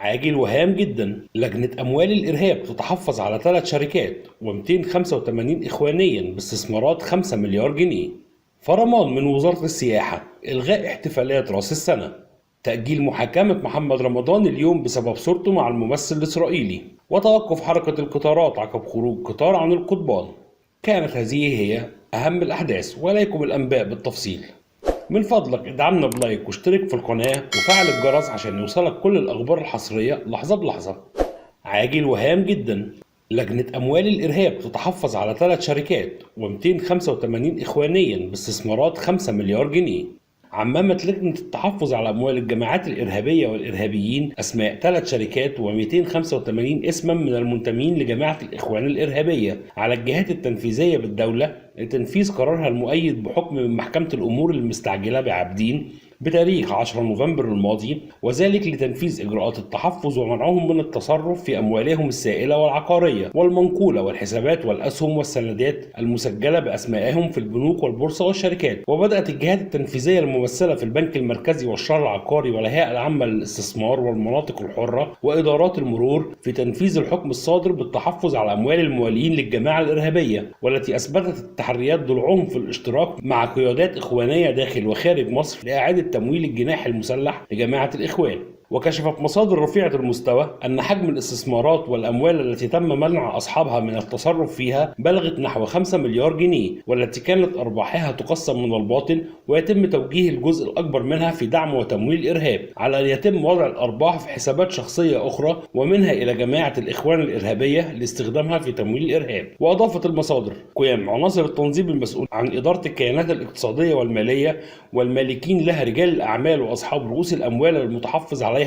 عاجل وهام جدا. لجنة أموال الإرهاب تتحفظ على 3 شركات و285 إخوانيا باستثمارات 5 مليار جنيه. فرمان من وزارة السياحة إلغاء احتفالات رأس السنة. تأجيل محاكمة محمد رمضان اليوم بسبب صورته مع الممثل الإسرائيلي. وتوقف حركة القطارات عقب خروج قطار عن القضبان. كانت هذه هي أهم الأحداث، وإليكم الأنباء بالتفصيل. من فضلك ادعمنا بلايك واشترك في القناة وفعل الجرس عشان يوصلك كل الأخبار الحصرية لحظة بلحظة. عاجل وهام جدا. لجنة أموال الإرهاب تتحفظ على 3 شركات و285 إخوانيا باستثمارات 5 مليار جنيه. عممت لجنة التحفظ على أموال الجماعات الإرهابية والإرهابيين أسماء 3 شركات و285 اسما من المنتمين لجماعة الإخوان الإرهابية على الجهات التنفيذية بالدولة لتنفيذ قرارها المؤيد بحكم من محكمة الأمور المستعجلة بعابدين بتاريخ 10 نوفمبر الماضي، وذلك لتنفيذ إجراءات التحفظ ومنعهم من التصرف في أموالهم السائلة والعقارية والمنقولة والحسابات والأسهم والسندات المسجلة بأسمائهم في البنوك والبورصة والشركات. وبدأت الجهات التنفيذية الممثلة في البنك المركزي والشهر العقاري والهيئة العامة للاستثمار والمناطق الحرة وإدارات المرور في تنفيذ الحكم الصادر بالتحفظ على أموال الموالين للجماعة الإرهابية، والتي أثبتت التحريات ضلوعهم في الاشتراك مع قيادات إخوانية داخل وخارج مصر لإعادة تمويل الجناح المسلح لجماعة الإخوان. وكشفت مصادر رفيعة المستوى أن حجم الاستثمارات والأموال التي تم منع أصحابها من التصرف فيها بلغت نحو 5 مليار جنيه، والتي كانت أرباحها تقسم من الباطن ويتم توجيه الجزء الأكبر منها في دعم وتمويل الإرهاب، على أن يتم وضع الأرباح في حسابات شخصية أخرى ومنها إلى جماعة الإخوان الإرهابية لاستخدامها في تمويل الإرهاب. وأضافت المصادر قيام عناصر التنظيم المسؤول عن إدارة الكيانات الاقتصادية والمالية والمالكين لها رجال الأعمال وأصحاب رؤوس الأموال المتحفظ عليها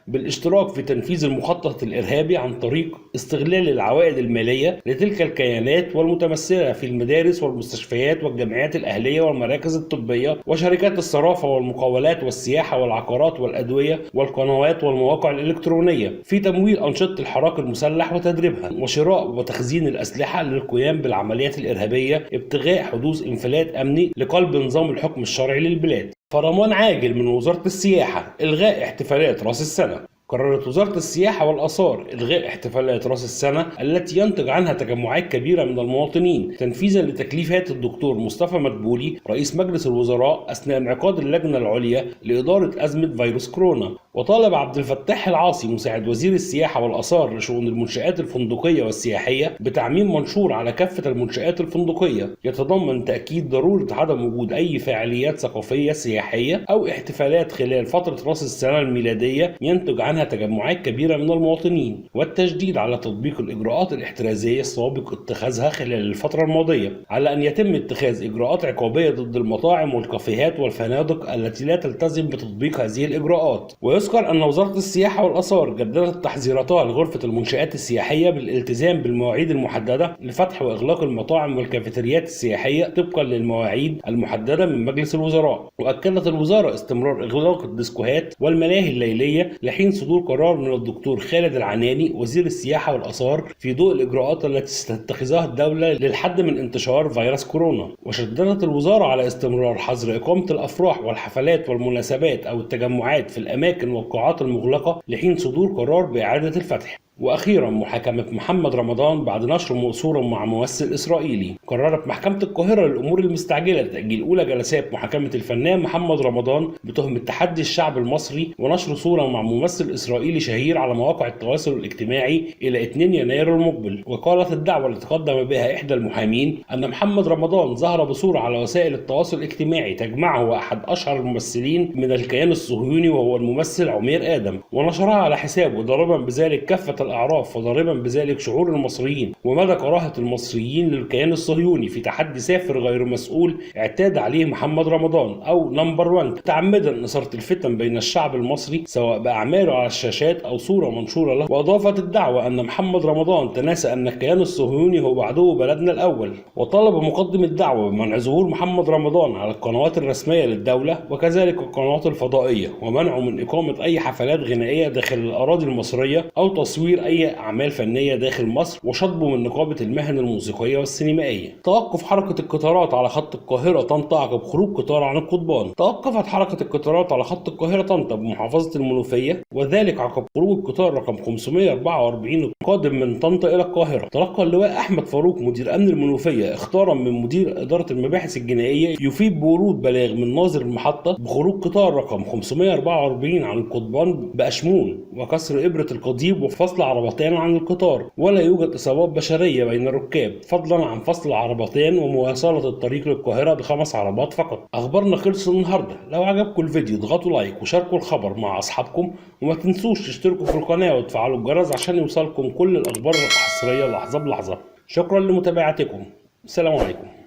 بالاشتراك في تنفيذ المخطط الإرهابي عن طريق استغلال العوائد المالية لتلك الكيانات والمتمثلة في المدارس والمستشفيات والجمعيات الأهلية والمراكز الطبية وشركات الصرافة والمقاولات والسياحة والعقارات والأدوية والقنوات والمواقع الإلكترونية في تمويل أنشطة الحراك المسلح وتدريبها وشراء وتخزين الأسلحة للقيام بالعمليات الإرهابية ابتغاء حدوث انفلات أمني لقلب نظام الحكم الشرعي للبلاد. فرمان عاجل من وزارة السياحة إلغاء احتفالات رأس السنة. قررت وزارة السياحة والآثار إلغاء احتفالات رأس السنة التي ينتج عنها تجمعات كبيرة من المواطنين تنفيذا لتكليفات الدكتور مصطفى مدبولي رئيس مجلس الوزراء أثناء انعقاد اللجنة العليا لإدارة أزمة فيروس كورونا. وطالب عبد الفتاح العاصي مساعد وزير السياحة والآثار لشؤون المنشآت الفندقية والسياحية بتعميم منشور على كافة المنشآت الفندقية يتضمن تأكيد ضرورة عدم وجود أي فعاليات ثقافية سياحية أو احتفالات خلال فترة رأس السنة الميلادية ينتج عنها تجمعات كبيرة من المواطنين، والتشديد على تطبيق الإجراءات الاحترازية السابق اتخاذها خلال الفترة الماضية، على أن يتم اتخاذ إجراءات عقابية ضد المطاعم والكافيهات والفنادق التي لا تلتزم بتطبيق هذه الإجراءات. ويذكر أن وزارة السياحة والآثار جددت تحذيراتها لغرفة المنشآت السياحية بالالتزام بالمواعيد المحددة لفتح وإغلاق المطاعم والكافيتريات السياحية طبقا للمواعيد المحددة من مجلس الوزراء. وأكدت الوزارة استمرار إغلاق الديسكوهات والملاهي الليلية لحين صدور قرار من الدكتور خالد العناني وزير السياحة والآثار في ضوء الإجراءات التي ستتخذها الدولة للحد من انتشار فيروس كورونا. وشددت الوزارة على استمرار حظر إقامة الأفراح والحفلات والمناسبات أو التجمعات في الأماكن والقاعات المغلقة لحين صدور قرار بإعادة الفتح. وأخيرا محاكمة محمد رمضان بعد نشر صورة مع ممثل إسرائيلي. قررت محكمة القاهرة للأمور المستعجلة تأجيل أولى جلسات محاكمة الفنان محمد رمضان بتهمة تحدي الشعب المصري ونشر صورة مع ممثل إسرائيلي شهير على مواقع التواصل الاجتماعي إلى 2 يناير المقبل. وقالت الدعوة التي تقدم بها إحدى المحامين أن محمد رمضان ظهر بصورة على وسائل التواصل الاجتماعي تجمعه أحد أشهر الممثلين من الكيان الصهيوني وهو الممثل عمير آدم، ونشرها على حسابه ضاربا بذلك كافة الأعراف وضاربا بذلك شعور المصريين ومدى كراهة المصريين للكيان الصهيوني في تحدي سافر غير مسؤول اعتاد عليه محمد رمضان أو نمبر 1 متعمدا إثارة الفتن بين الشعب المصري سواء بأعماله على الشاشات أو صورة منشورة له. وأضافت الدعوة أن محمد رمضان تناسى أن الكيان الصهيوني هو عدو بلدنا الأول، وطالب مقدم الدعوة بمنع ظهور محمد رمضان على القنوات الرسمية للدولة وكذلك القنوات الفضائية، ومنعه من إقامة أي حفلات غنائية داخل الأراضي المصرية أو تصوير تصوير أي أعمال فنية داخل مصر وشطبه من نقابة المهن الموسيقية والسينمائية. توقف حركة القطارات على خط القاهرة طنطا عقب خروج قطار عن القضبان. توقفت حركة القطارات على خط القاهرة طنطا بمحافظة المنوفية، وذلك عقب خروج القطار رقم 544 القادم من طنطا إلى القاهرة. تلقى اللواء أحمد فاروق مدير أمن المنوفية اختارا من مدير إدارة المباحث الجنائية يفيد بورود بلاغ من ناظر المحطة بخروج قطار رقم 544 عن القضبان بأشمون وكسر إبرة القضيب وفصل عربتين عن القطار، ولا يوجد إصابات بشرية بين الركاب، فضلا عن فصل العربتين ومواصلة الطريق للقاهرة ب5 عربات فقط. أخبارنا خلصت النهاردة. لو عجبكم الفيديو اضغطوا لايك وشاركوا الخبر مع أصحابكم، وما تنسوش تشتركوا في القناة وتفعلوا الجرس عشان يوصلكم كل الأخبار الحصرية لحظة بلحظة. شكرا لمتابعتكم. السلام عليكم.